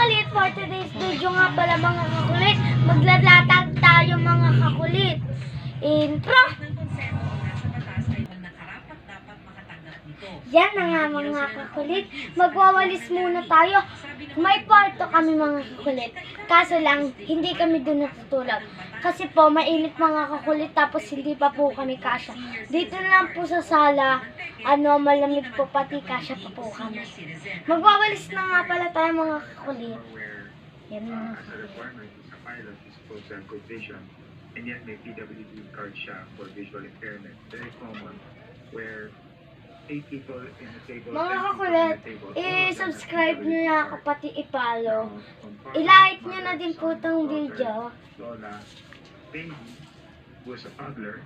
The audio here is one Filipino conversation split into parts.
kakulit, for today's video nga pala mga kakulit, maglalatag tayo mga kakulit. Intro! Yan na nga mga kakulit, magwawalis muna tayo. May kwarto kami mga kakulit, kaso lang hindi kami doon natutulog. Kasi po mainit mga kakulit, tapos hindi pa po kami kasya. Dito na lang po sa sala, malamig po, pati kasya pa po kami. Magwawalis na nga pala tayo mga kakulit. Yan mga kakulit. And yet may PWD card siya for visual impairment. Very common where 8 people in the table. Mga kakulit, i-subscribe nyo na ako, pati i-follow. I-like nyo na din po itong video. Lola, baby, was a toddler.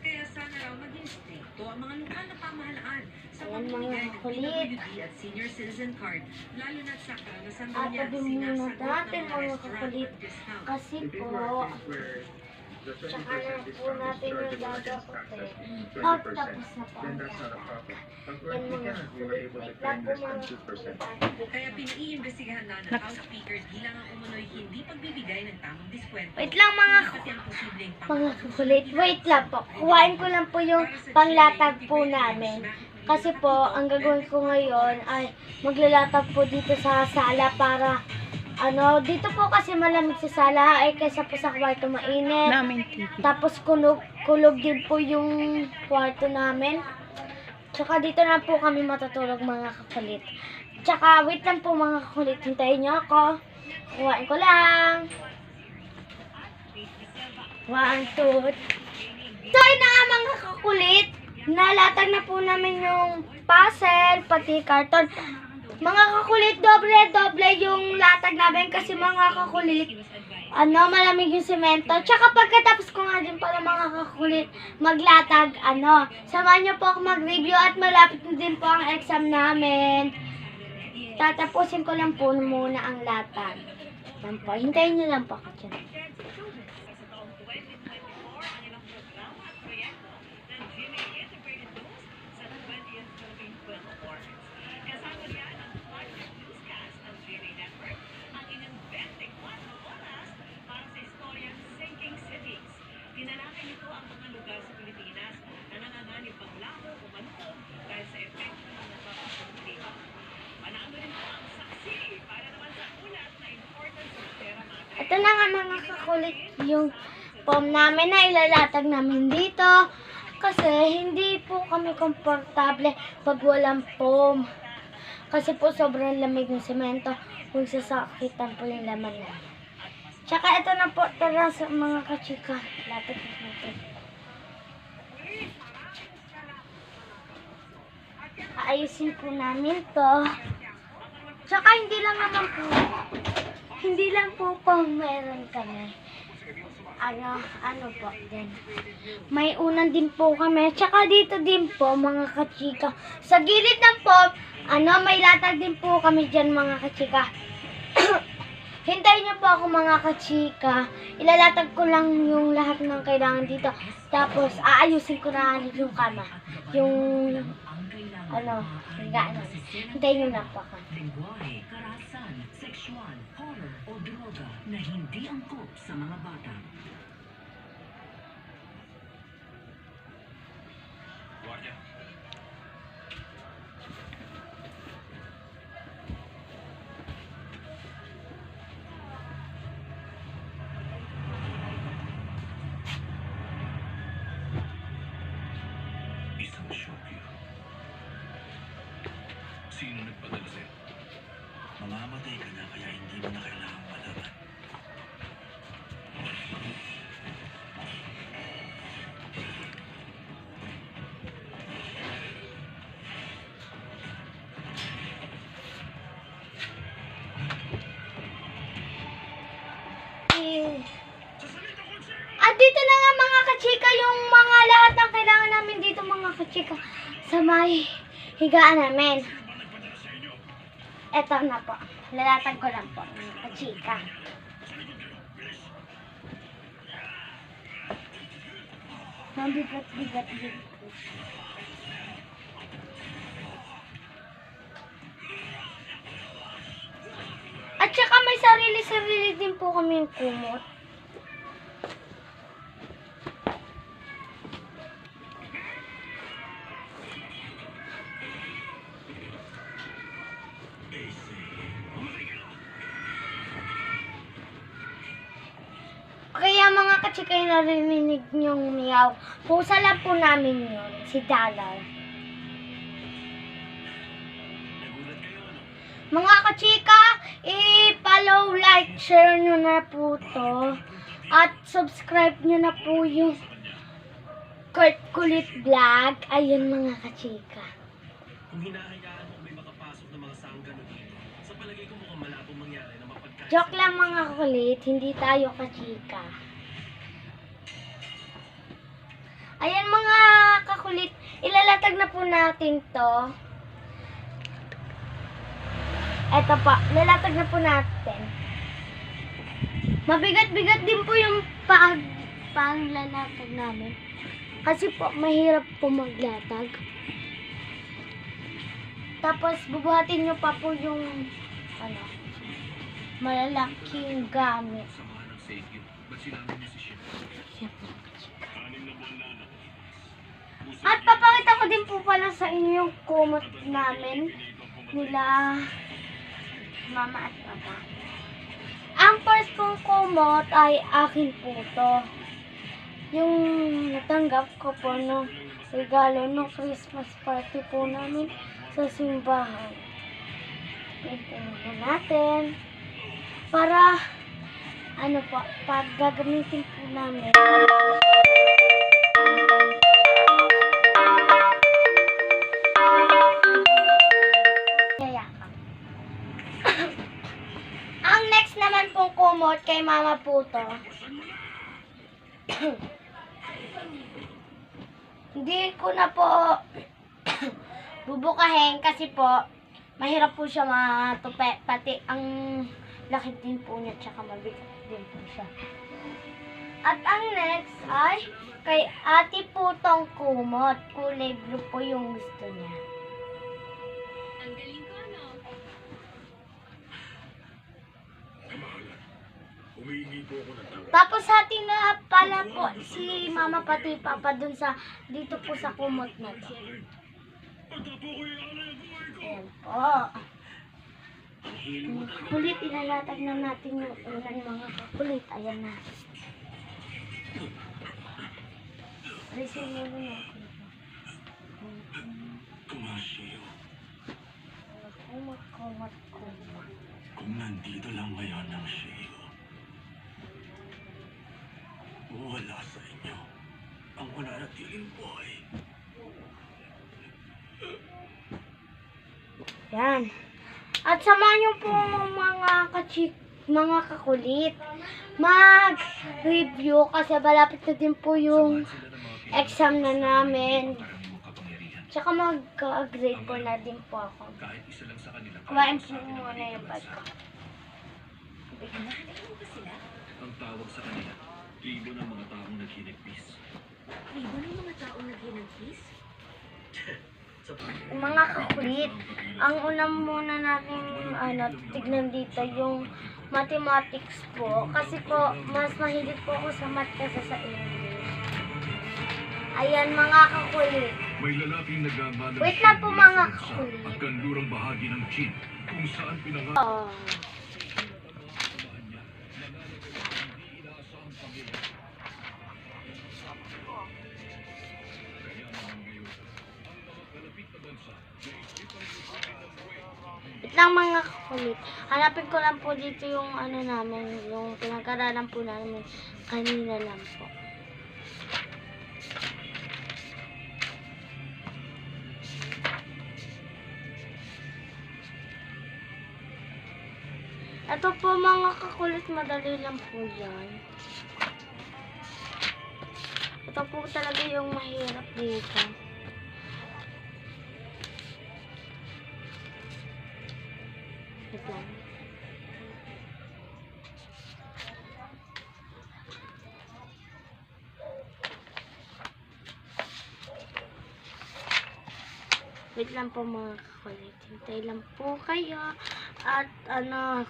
Kaya sana raw maging stricto ang mga lokal na pamahalaan sa Ayan, pamimigay mga ng kulit. PWD at senior citizen card, lalo na sa karanasan daw At niya sabi muna sinasagot ng natin mga mga restaurant kakulit, at discount. kasi If it po, were things where the 20% tsaka na po discount is natin yung chargeable against gagawa taxes, ko. 20%, Tapos na po then ang that's not a gagawa. problem. But Yan we mga cannot, we were able to kulit. claim less Lang than po 2%. Kaya pinaiimbestigahan na ng House Speaker bilang ang umunoy hindi pagbibigay ng tamang diskwento. Wait lang mga Pati ang posibleng mga kakulit, wait lang po. Kuhain ko lang po yung panglatag po namin. Kasi po, ang gagawin ko ngayon ay maglalatag po dito sa sala para dito po kasi malamig sa sala ay kaysa po sa kwarto mainit. Tapos kulog din po yung kwarto namin. Tsaka dito na po kami matutulog mga kakulit. Tsaka wait lang po mga kakulit, hintayin nyo ako. Kuhain ko lang. 1, 2. So yun na nga mga kakulit. Nalatag na po namin yung puzzle, pati karton. Mga kakulit, doble-doble yung latag namin kasi mga kakulit, malamig yung semento. Tsaka pagkatapos ko nga din pala mga kakulit maglatag, samahan nyo po ako mag-review at malapit na din po ang exam namin. Tatapusin ko lang po muna ang latag. Yan po, hintayin nyo lang po ako dyan. Tinalakay nito ang mga lugar sa Pilipinas na nanganganib panglaho o manuko dahil sa epekto ng nagpapasong klima. Panalo rin po ang saksi para naman sa ulat na importance ng pera madre. Ito na nga mga kakulit yung foam namin na ilalatag namin dito. Kasi hindi po kami komportable pag walang foam. Kasi po sobrang lamig ng semento kung sasakitan po yung laman namin. Tsaka ito na po, tara sa mga kachika. Lapit na natin. Aayusin po namin to. Tsaka hindi lang po meron kami. Ano po, din. May unan din po kami. Tsaka dito din po, mga kachika. Sa gilid ng po, may latag din po kami dyan, mga kachika. Hintayin niyo po ako mga kachika. Ilalatag ko lang yung lahat ng kailangan dito. Tapos, aayusin ko na yung kama. Yung, higaan. Hintayin niyo na po ako. Lingwahe, karahasan, sexual, horror o droga na hindi angkop sa mga bata. Isang shock yun. Sino nagpadala sa'yo? Mamamatay ka na kaya hindi mo na kailangang malaman. At dito na nga mga kachika yung mga lahat ng kailangan namin dito mga kachika sa may higaan namin. Eto na po. Lalatag ko lang po mga kachika. Mabigat-bigat dito. At saka may sarili-sarili din po kami yung kumot. Kaya mga kachikay narinig niyong miyaw, pusa lang po namin yun, si Dalaw. Mga kachika, i-follow, like, share nyo na po to. At subscribe nyo na po yung Kurt Kulit Vlog. Ayun mga kachika. Kung hinahayaan mo may makapasok na mga sanggano dito, sa palagay ko mukhang malabong mangyari na mapagkaisa. Joke lang mga kulit, hindi tayo kachika. Ayan mga kakulit, ilalatag na po natin to. Eto pa, lalatag na po natin. Mabigat-bigat din po yung panglalatag namin. Kasi po, mahirap po maglatag. Tapos, bubuhatin nyo pa po yung, malalaking gamit. Samahan ng Seikyo. Ba't sinabi niyo si Shiro? Anim na buwan na anak. At papakita ko din po pala sa inyo yung kumot namin nila mama at papa. Ang first pong kumot ay akin po to. Yung natanggap ko po no regalo no Christmas party po namin sa simbahan. Ito natin. Para pag gagamitin po namin. Ang next naman pong kumot kay Mama Puto. Hindi ko na po bubukahin kasi po mahirap po siya matupi. Pati ang laki din po niya tsaka mabigat din po siya. At ang next ay kay Ate Putong kumot. Kulay blue po yung gusto niya. Ang galing ko, no? Humihingi po ako ng tawad. Tapos hati na pala po si Mama pati Papa dun sa dito po sa kumot na to. Ayan po. Kulit, inalatag na natin yung ulan mga kulit. Ayan na. Resume mo na. Kumashiyo, Kumot. kung nandito lang ngayon ang Shiro, wala sa inyo ang mananatiling buhay. Yan. At samahan niyo po mga kakulit mag-review kasi malapit na din po yung exam na namin. Tsaka mag-grade po na din po ako. Kahit isa lang sa kanila. Kumain po muna yung bag ko. Ang tawag sa kanila, tribo ng mga taong naghinagpis. Iba ng mga taong naghinagkis? Mga kakulit, ang una muna natin tignan dito yung mathematics po. Kasi po, mas mahilig po ako sa math kaysa sa English. Ayan mga kakulit. May lalaking nagamalang Wait lang po mga kakulit. at kanlurang bahagi ng Chin kung saan pinangalan. Oh. Wait lang mga kakulit. Hanapin ko lang po dito yung namin, yung pinag-aralan po namin kanina lang po. Ito po mga kakulit, madali lang po yan. Ito po talaga yung mahirap dito. Wait lang. Wait lang po mga kakulit. Hintay lang po kayo. At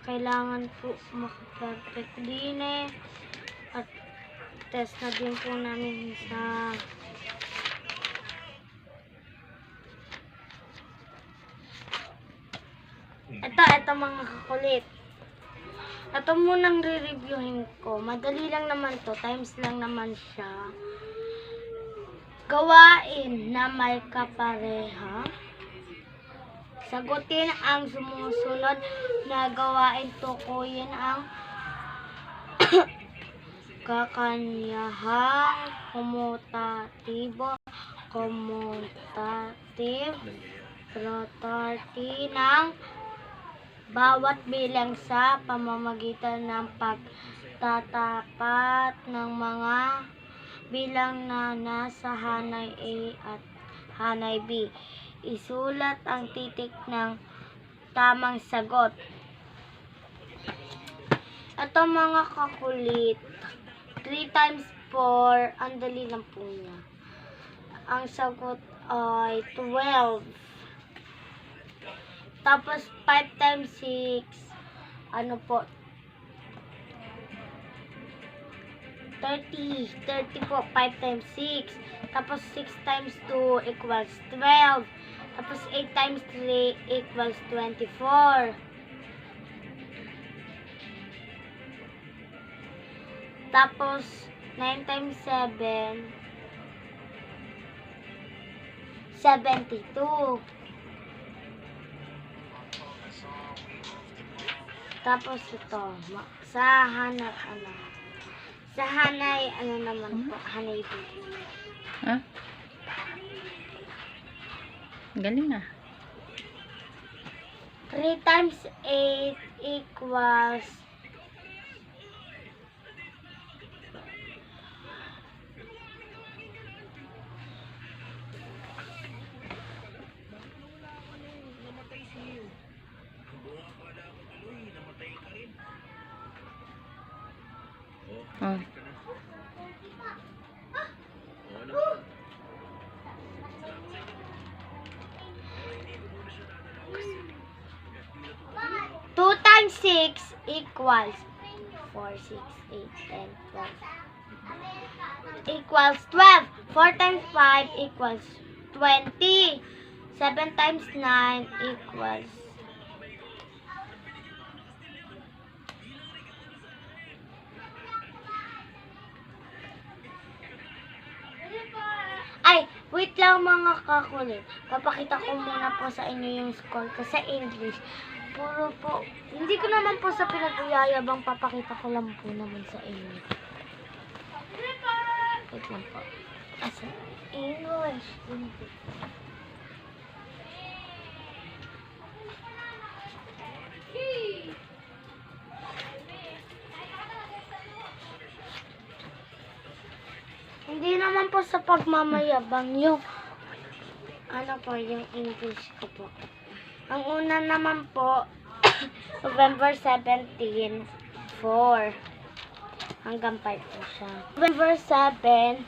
kailangan po mag-perfect din at test na din po namin sa ito mga kakulit. Ito munang re-reviewin ko. Madali lang naman to. Times lang naman siya. Gawain na may kapareha. Sagutin ang sumusunod na gawain. Tukuyin ang kakanyahang komutatibo, komutative, property ng bawat bilang sa pamamagitan ng pagtatapat ng mga bilang na nasa hanay A at hanay B. Isulat ang titik ng tamang sagot. Ito mga kakulit, 3 times 4, ang dali lang po niya. Ang sagot ay 12. Tapos 5 times 6, ano po, 30. 30 po, 5 times 6. Tapos 6 times 2 equals 12. Tapos 8 times 3 equals 24. Tapos 9 times 7, 72. Tapos ito, sa hanap sa hanay, naman po, hanay B. Ha? Galing na. 3 times 8 equals 2 times 6 equals 4, 6, 8, 10, 12. Equals 12. 4 times 5 equals 20. 7 times 9 equals 'Ay, wait lang mga kakulit. Papakita ko muna po sa inyo yung score ko sa English. Puro po, hindi ko naman po sa pinag-uyayabang, papakita ko lang po naman sa inyo. Wait lang po. Asa? English. Hindi naman po sa pagmamayabang yung yung English ko po. Ang una naman po, November 17, 4. Hanggang 5 po siya. November 7,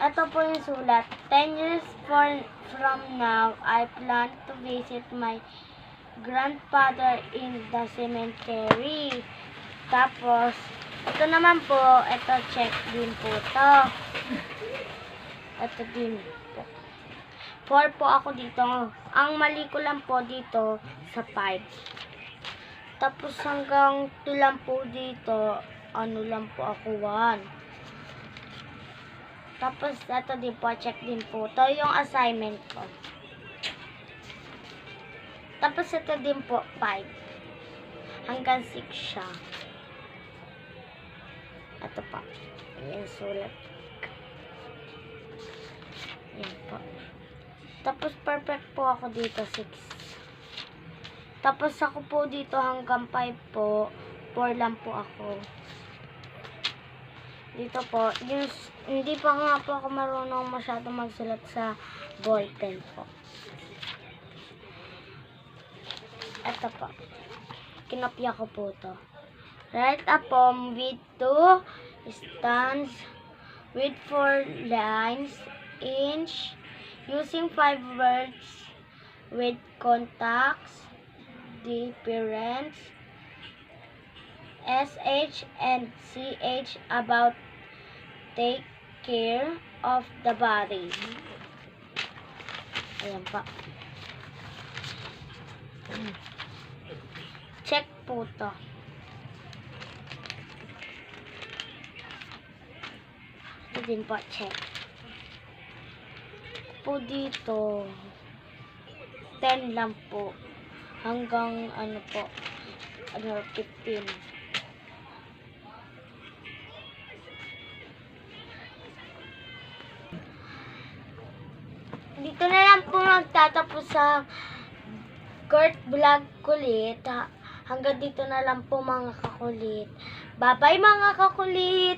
ito po yung sulat. 10 years from now, I plan to visit my grandfather in the cemetery. Tapos, ito naman po, ito check din po to. Ito din po. 4 po ako dito. Ang mali ko lang po dito sa 5. Tapos hanggang 2 lang po dito, lang po ako 1. Tapos ito din po, check din po. Ito yung assignment ko. Tapos ito din po, 5. Hanggang 6 siya. Ito pa. Ayan, sulat. Ayan po. Tapos perfect po ako dito, 6. Tapos ako po dito hanggang 5 po. 4 lang po ako. Dito po, hindi pa nga po ako marunong masyado magsulat sa ballpen po. Ito po. Kinopya ko po to. Write a poem with 2 stanzas with 4 lines each, using 5 words with contacts, difference, SH and CH about take care of the body. Ayan pa. Check po to. Ito din po, check. Po dito, 10 lang po. Hanggang, 15. Dito na lang po magtatapos sa Kurt Vlog Kulit. Hanggang dito na lang po mga kakulit. Bye-bye mga kakulit!